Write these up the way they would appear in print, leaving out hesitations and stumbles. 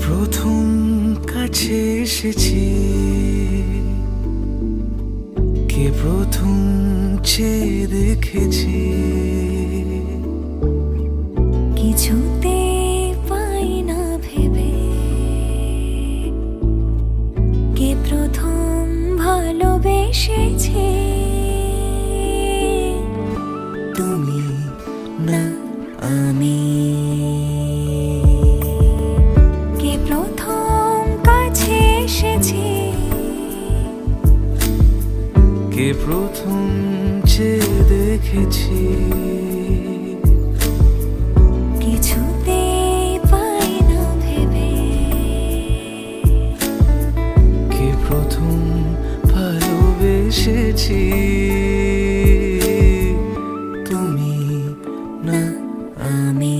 প্রথম কাছে এসেছি, কে প্রথম চেয়ে দেখেছি, কিছুতে পাই না ভেবে, কে প্রথম ভালোবেসেছে। তুমি না আমি। কে প্রথম কাছে এসেছে, কে প্রথম চেয়ে দেখেছি, কিছুতে পাই না ভেবে, কে প্রথম ভালোবেসেছি। তুমি না আমি।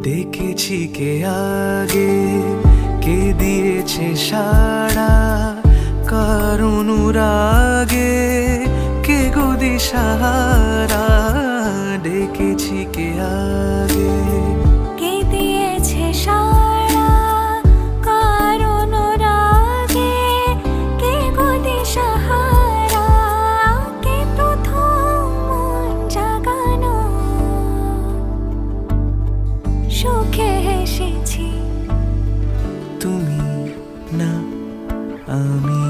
দেখেছি কে আগে, কে দিয়েছে সাড়া, কার অনুরাগে কে গো দিশাহারা। দেখেছি কে আগে, কে দিয়েছে সাড়া, কার অনুরাগে কে গো দিশাহারা। কে প্রথম মন জাগানো, সুখে হেসেছি। তুমি না আমি।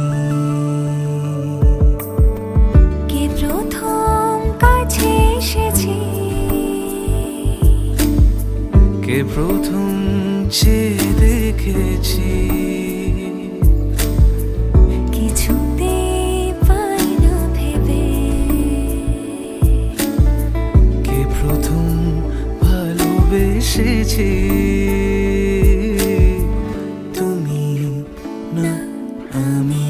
কে প্রথম কাছে এসেছি, কে প্রথম চেয়ে দেখেছি, কিছুতে পাই না ভেবে, কে প্রথম ভালোবেসেছি। তুমি না আমি।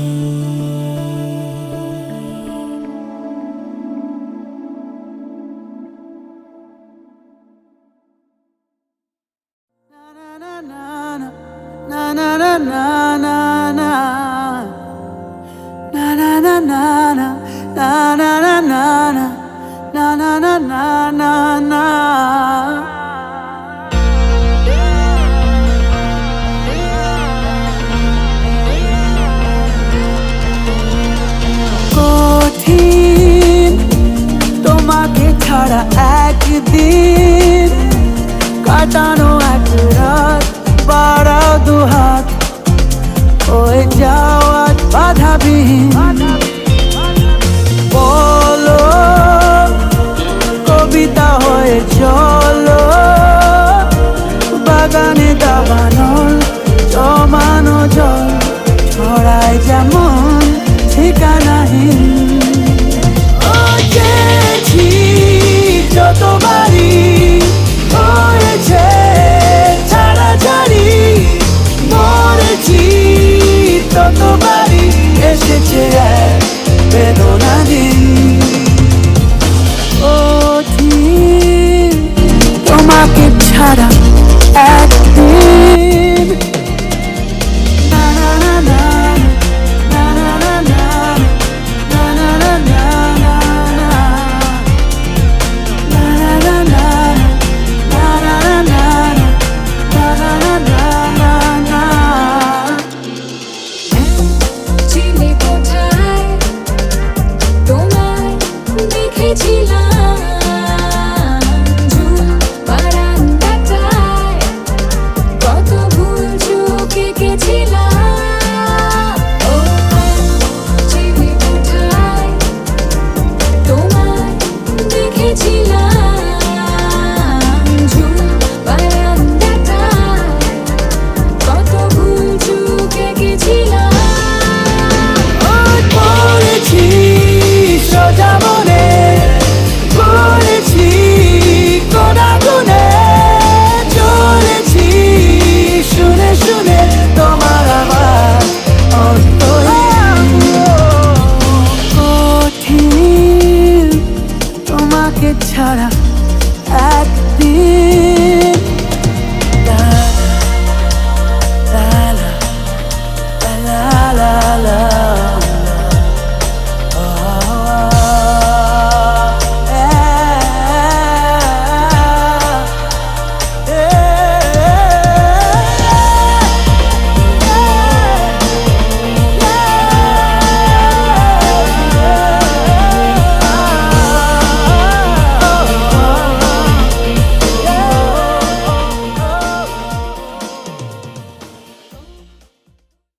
কঠিন তোমাকে ছাড়া একদিন কাটানো, এক রাত বাড়াও দুহাত, হয়ে যাওয়া বাধাবিহীন। বলো কবিতা হয়ে চলো, বাগানে দাবানল জমানো জল ছড়ায় যেমন ঠিকানাহীন। ও চেয়েছি যতবারই হয়েছে ছাড়াছাড়ি, মরেছি ততবারই এসেছে এক বেদনা দিন। ও ঠিক তোমাকে ছাড়া একদিন না না না না না না না না না না না না চিনি কোথায় তোমায় দেখেছিলাম, ঝুল বারান্দাটায় কত ভুল চোখ এঁকেছিলাম। ও চিনি কোথায় তোমায় দেখেছিলাম, ঝুল বারান্দাটায় কত ভুল চোখ এঁকেছিলাম। পড়েছি সোজা মনে ভরা